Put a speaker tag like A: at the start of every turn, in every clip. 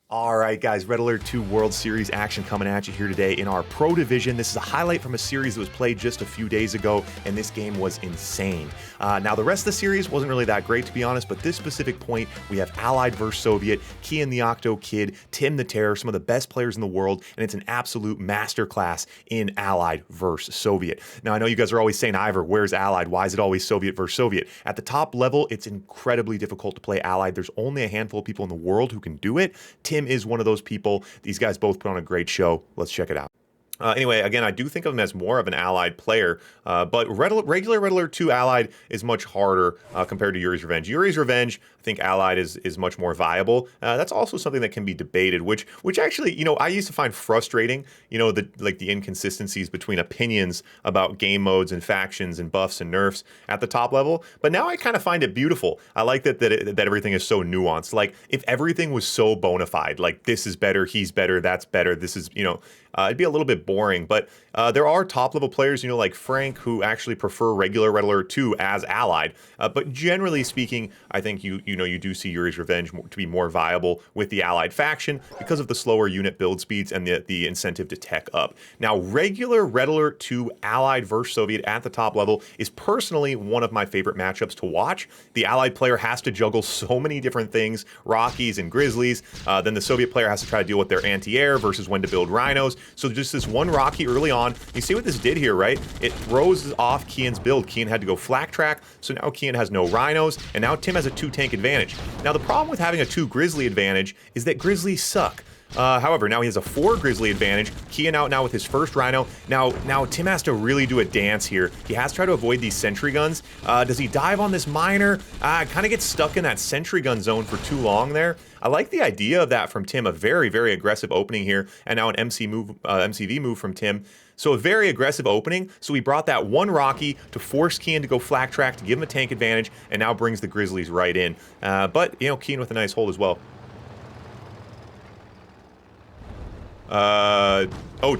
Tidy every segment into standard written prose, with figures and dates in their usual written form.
A: All right, guys, Red Alert 2 World Series action coming at you here today in our Pro Division. This is a highlight from a series that was played just a few days ago, and this game was insane. Now, the rest of the series wasn't really that great, to be honest, but this specific point, we have Allied versus Soviet, Kian the Octo Kid, Tim the Terror, some of the best players in the world, and it's an absolute masterclass in Allied versus Soviet. Now, I know you guys are always saying, Ivor, where's Allied? Why is it always Soviet versus Soviet? At the top level, it's incredibly difficult to play Allied. There's only a handful of people in the world who can do it. Tim is one of those people. These guys both put on a great show. Let's check it out. Anyway, again, I do think of him as more of an Allied player, but regular Red Alert 2 Allied is much harder compared to Yuri's Revenge. Yuri's Revenge, I think Allied is much more viable. That's also something that can be debated, which actually, I used to find frustrating, the inconsistencies between opinions about game modes and factions and buffs and nerfs at the top level. But now I kind of find it beautiful. I like that everything is so nuanced. Like, if everything was so bona fide, like this is better, he's better, that's better, this is, it'd be a little bit boring, but there are top-level players, like Frank, who actually prefer regular Red Alert 2 as Allied. But generally speaking, I think you do see Yuri's Revenge to be more viable with the Allied faction because of the slower unit build speeds and the incentive to tech up. Now, regular Red Alert 2 Allied versus Soviet at the top level is personally one of my favorite matchups to watch. The Allied player has to juggle so many different things, Rockies and Grizzlies. Then the Soviet player has to try to deal with their anti-air versus when to build Rhinos. So just this one Rocky early on, you see what this did here, right? It throws off Kian's build. Kian had to go flak track, so now Kian has no Rhinos, and now Tim has a 2-tank advantage. Now the problem with having a 2 Grizzly advantage is that Grizzlies suck. However, now he has a 4 Grizzly advantage. Kian out now with his first Rhino. Now Tim has to really do a dance here. He has to try to avoid these sentry guns. Does he dive on this miner? Kind of gets stuck in that sentry gun zone for too long there. I like the idea of that from Tim, a very, very aggressive opening here, and now an MCV move from Tim. So a very aggressive opening. So he brought that one Rocky to force Kian to go flak track to give him a tank advantage, and now brings the Grizzlies right in. But Kian with a nice hold as well.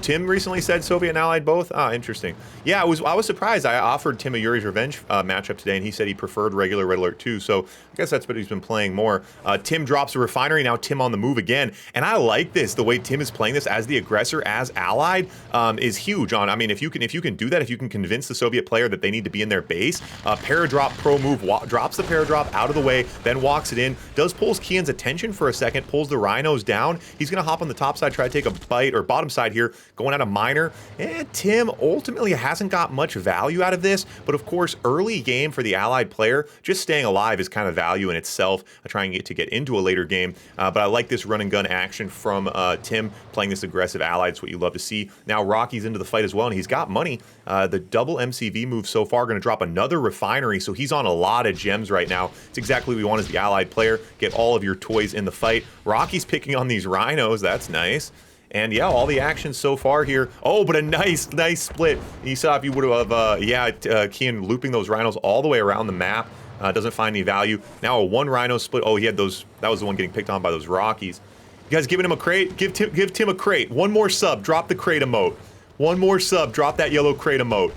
A: Tim recently said Soviet and Allied both? Interesting. Yeah, I was surprised. I offered Tim a Yuri's Revenge matchup today, and he said he preferred regular Red Alert 2, so I guess that's what he's been playing more. Tim drops a refinery, now Tim on the move again, and I like this. The way Tim is playing this as the aggressor, as Allied, is huge. If you can do that, if you can convince the Soviet player that they need to be in their base, Paradrop pro move, drops the Paradrop out of the way, then walks it in, pulls Kian's attention for a second, pulls the Rhinos down. He's going to hop on the top side, try to take a bite, or bottom side here, going out of miner, and Tim ultimately hasn't got much value out of this, but of course, early game for the Allied player, just staying alive is kind of value in itself, trying to get into a later game, but I like this run and gun action from Tim, playing this aggressive Allied. It's what you love to see. Now Rocky's into the fight as well, and he's got money. The double MCV move so far, going to drop another refinery, so he's on a lot of gems right now. It's exactly what we want as the Allied player. Get all of your toys in the fight. Rocky's picking on these Rhinos, that's nice. And yeah, all the action so far here. Oh, but a nice split. You saw if you would have, Kian looping those Rhinos all the way around the map. Doesn't find any value. Now a 1 Rhino split. Oh, he had those. That was the one getting picked on by those Rockies. You guys giving him a crate? Give Tim a crate. One more sub. Drop the crate emote. One more sub. Drop that yellow crate emote.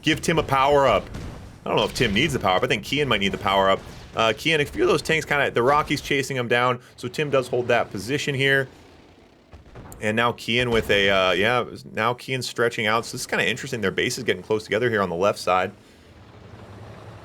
A: Give Tim a power up. I don't know if Tim needs the power up. I think Kian might need the power up. Kian, a few of those tanks the Rockies chasing him down. So Tim does hold that position here. And now Kian with now Kian's stretching out. So this is kind of interesting. Their base is getting close together here on the left side.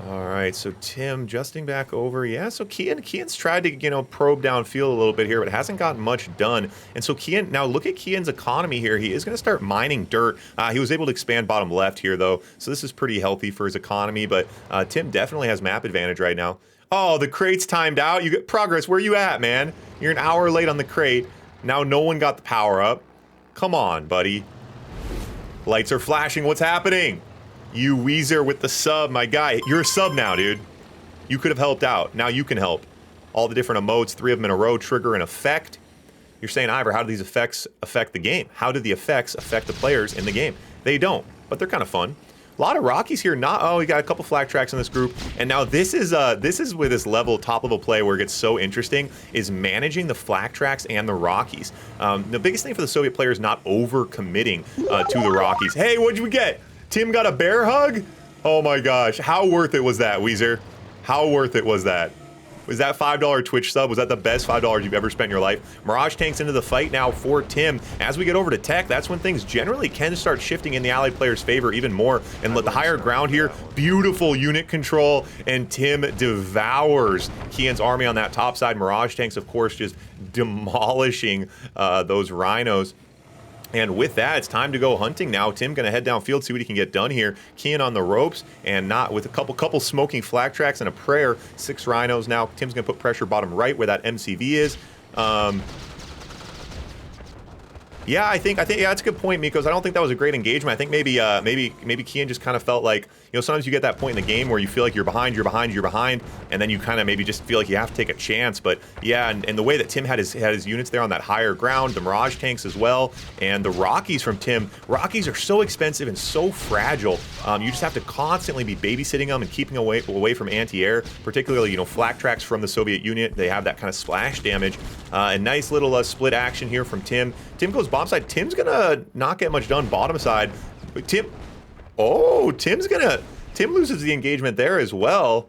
A: All right, so Tim adjusting back over. Yeah, so Kian's tried to, probe downfield a little bit here, but hasn't gotten much done. And so Kian, now look at Kian's economy here. He is going to start mining dirt. He was able to expand bottom left here, though. So this is pretty healthy for his economy, but Tim definitely has map advantage right now. Oh, the crate's timed out. You get progress. Where you at, man? You're an hour late on the crate. Now no one got the power up. Come on, buddy. Lights are flashing. What's happening? You Weezer with the sub, my guy. You're a sub now, dude. You could have helped out. Now you can help. All the different emotes, 3 of them in a row, trigger an effect. You're saying, Ivor, how do these effects affect the game? How do the effects affect the players in the game? They don't, but they're kind of fun. A lot of Rockies here. We got a couple flag tracks in this group, and now this is where this top level play where it gets so interesting is managing the flag tracks and the Rockies. The biggest thing for the Soviet player is not over committing to the Rockies. Hey, what'd you get? Tim got a bear hug? Oh my gosh, how worth it was that, Weezer? How worth it was that? Was that $5 Twitch sub? Was that the best $5 you've ever spent in your life? Mirage tanks into the fight now for Tim. As we get over to tech, that's when things generally can start shifting in the allied player's favor even more. And let the higher ground here, beautiful unit control, and Tim devours Kian's army on that top side. Mirage tanks, of course, just demolishing those rhinos. And with that, it's time to go hunting now. Tim gonna head downfield, see what he can get done here. Kian on the ropes, and not with a couple smoking flak tracks and a prayer. 6 rhinos now. Tim's gonna put pressure bottom right where that MCV is. Yeah, I think yeah, that's a good point, Mikos. I don't think that was a great engagement. I think maybe Kian just kind of felt like, you know, sometimes you get that point in the game where you feel like you're behind, and then you kind of maybe just feel like you have to take a chance. But yeah, and the way that Tim had his units there on that higher ground, the Mirage tanks as well, and the Rockies from Tim. Rockies are so expensive and so fragile. You just have to constantly be babysitting them and keeping away from anti-air, particularly, you know, flak tracks from the Soviet unit. They have that kind of splash damage. A nice little split action here from Tim. Tim goes bomb side. Tim's gonna not get much done bottom side. But Tim loses the engagement there as well.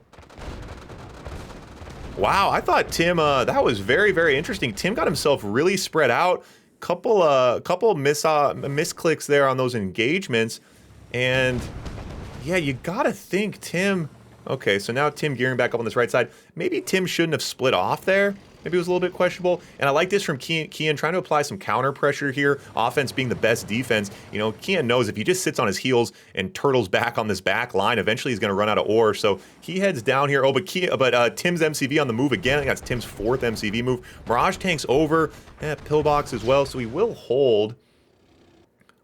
A: Wow, I thought Tim, that was very, very interesting. Tim got himself really spread out. Couple misclicks there on those engagements. And yeah, you gotta think Tim, okay, so now Tim gearing back up on this right side. Maybe Tim shouldn't have split off there. Maybe it was a little bit questionable. And I like this from Kian trying to apply some counter pressure here. Offense being the best defense. You know, Kian knows if he just sits on his heels and turtles back on this back line, eventually he's going to run out of ore. So he heads down here. Oh, but Tim's MCV on the move again. I think that's Tim's 4th MCV move. Mirage tanks over. Pillbox as well. So he will hold.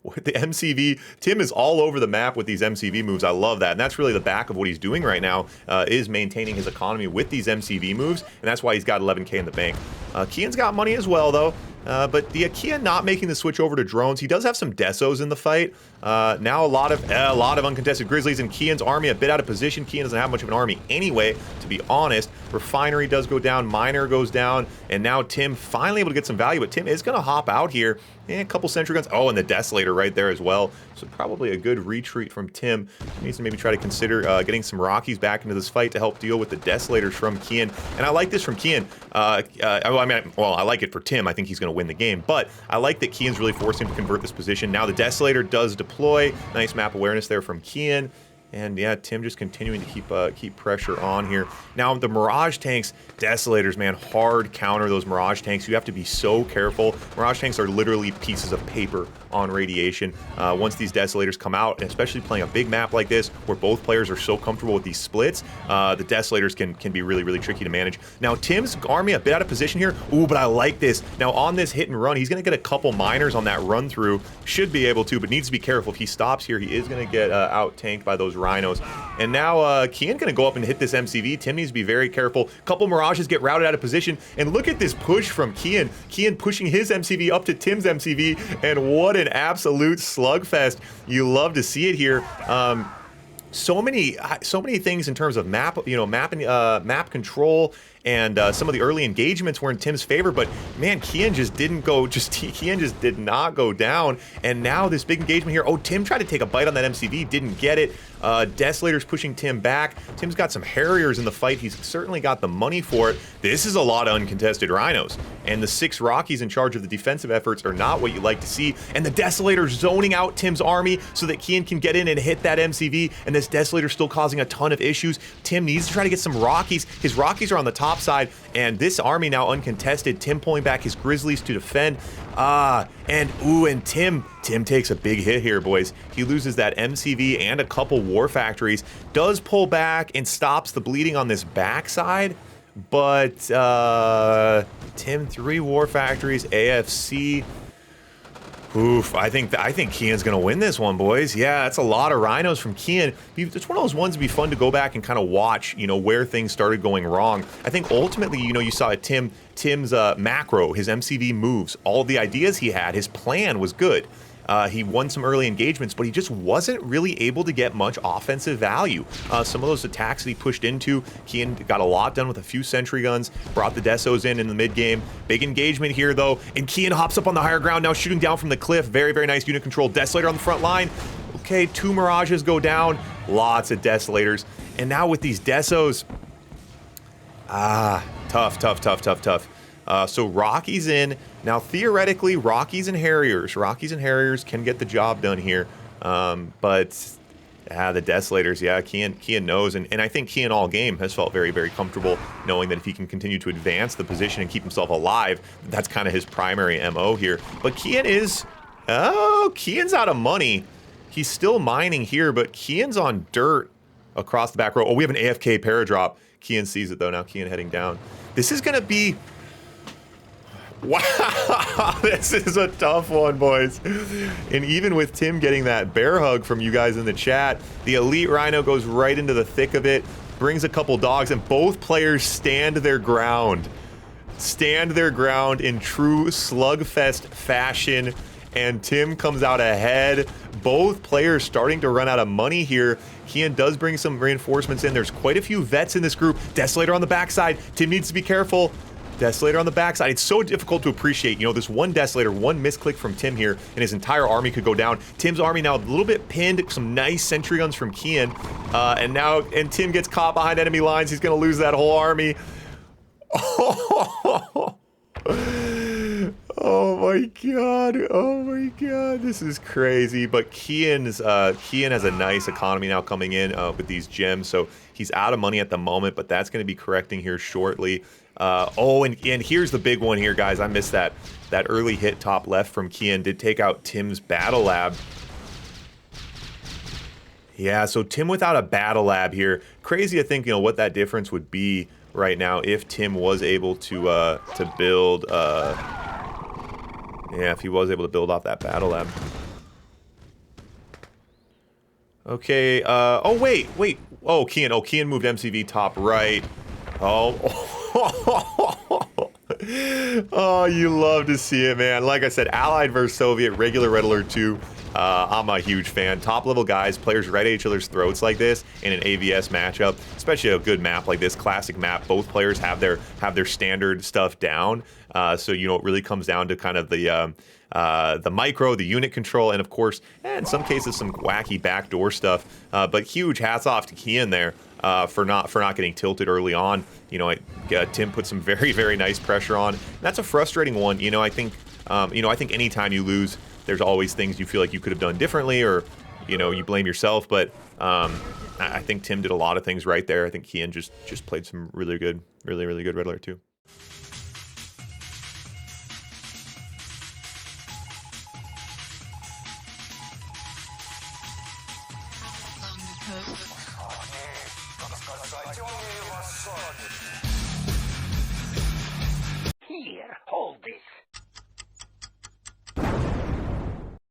A: With the MCV, Tim is all over the map with these MCV moves. I love that. And that's really the back of what he's doing right now, is maintaining his economy with these MCV moves. And that's why he's got 11K in the bank. Kian's got money as well, though. But the Kian not making the switch over to drones. He does have some Desos in the fight. Now a lot of uncontested Grizzlies, and Kian's army a bit out of position. Kian doesn't have much of an army anyway, to be honest. Refinery does go down, Miner goes down, and now Tim finally able to get some value, but Tim is going to hop out here. And a couple sentry guns. Oh, and the Desolator right there as well. So probably a good retreat from Tim. He needs to maybe try to consider getting some Rockies back into this fight to help deal with the Desolators from Kian. And I like this from Kian. I like it for Tim. I think he's going to win the game. But I like that Kian's really forcing him to convert this position. Now the Desolator does deploy. Nice map awareness there from Kian. And yeah, Tim just continuing to keep pressure on here. Now the Mirage tanks, Desolators, man, hard counter those Mirage tanks. You have to be so careful. Mirage tanks are literally pieces of paper on radiation. Once these Desolators come out, and especially playing a big map like this, where both players are so comfortable with these splits, the Desolators can be really, really tricky to manage. Now Tim's army a bit out of position here. Ooh, but I like this. Now on this hit and run, he's gonna get a couple miners on that run through. Should be able to, but needs to be careful. If he stops here, he is gonna get out tanked by those rhinos. And now Kian gonna go up and hit this MCV. Tim needs to be very careful. Couple Mirages get routed out of position, and look at this push from Kian. Kian pushing his MCV up to Tim's MCV, and what an absolute slugfest. You love to see it here. So many things in terms of map control, and some of the early engagements were in Tim's favor, but man, Kian just did not go down. And now this big engagement here. Oh, Tim tried to take a bite on that MCV, didn't get it. Desolator's pushing Tim back. Tim's got some Harriers in the fight. He's certainly got the money for it. This is a lot of uncontested rhinos, and the 6 Rockies in charge of the defensive efforts are not what you like to see. And the Desolator zoning out Tim's army so that Kian can get in and hit that MCV, and this Desolator still causing a ton of issues. Tim needs to try to get some Rockies. His Rockies are on the top side, and this army now uncontested. Tim pulling back his Grizzlies to defend. And Tim takes a big hit here, boys. He loses that MCV and a couple war factories. Does pull back and stops the bleeding on this backside, but Tim 3 war factories, AFC. Oof, I think Kian's gonna win this one, boys. Yeah, that's a lot of rhinos from Kian. It's one of those ones that'd be fun to go back and kind of watch, you know, where things started going wrong. I think ultimately, you know, you saw Tim's macro, his MCV moves, all the ideas he had, his plan was good. He won some early engagements, but he just wasn't really able to get much offensive value. Some of those attacks that he pushed into, Kian got a lot done with a few sentry guns, brought the Desos in the mid game. Big engagement here though, and Kian hops up on the higher ground, now shooting down from the cliff. Very, very nice unit control. Desolator on the front line. Okay, 2 Mirages go down, lots of Desolators. And now with these Desos, Ah, tough, tough, tough, tough, tough. So Rocky's in. Now, theoretically, Rockies and Harriers can get the job done here. But the Desolators, yeah, Kian knows. And I think Kian all game has felt very, very comfortable knowing that if he can continue to advance the position and keep himself alive, that's kind of his primary MO here. But Kian is... Oh, Kian's out of money. He's still mining here, but Kian's on dirt across the back row. Oh, we have an AFK paradrop. Kian sees it, though. Now Kian heading down. This is going to be... Wow, this is a tough one, boys. And even with Tim getting that bear hug from you guys in the chat, the Elite Rhino goes right into the thick of it, brings a couple dogs, and both players stand their ground. Stand their ground in true slugfest fashion, and Tim comes out ahead. Both players starting to run out of money here. Kian does bring some reinforcements in. There's quite a few vets in this group. Desolator on the backside. Tim needs to be careful. Desolator on the backside. It's so difficult to appreciate. You know, this one Desolator, one misclick from Tim here, and his entire army could go down. Tim's army now a little bit pinned. Some nice sentry guns from Kian. And Tim gets caught behind enemy lines. He's going to lose that whole army. Oh my god. Oh my god. This is crazy. But Kian has a nice economy now coming in with these gems. So he's out of money at the moment, but that's going to be correcting here shortly. And here's the big one here, guys. I missed that early hit top left from Kian. Did take out Tim's battle lab. Yeah, so Tim without a battle lab here. Crazy to think, you know, what that difference would be right now if Tim was able to build. Yeah, if he was able to build off that battle lab. Okay. Oh wait. Oh, Kian moved MCV top right. Oh. Oh, you love to see it, man. Like I said, Allied versus Soviet, regular Red Alert 2. I'm a huge fan. Top level guys, players right at each other's throats like this in an AVS matchup, especially a good map like this, classic map. Both players have their standard stuff down. So you know it really comes down to kind of the micro, the unit control, and of course, in some cases, some wacky backdoor stuff. But huge hats off to Kian there. For not getting tilted early on. You know, Tim put some very, very nice pressure on. And that's a frustrating one. You know, I think anytime you lose, there's always things you feel like you could have done differently, or you know, you blame yourself. But I think Tim did a lot of things right there. I think Kian just played some really good Red Alert 2.
B: Perfect.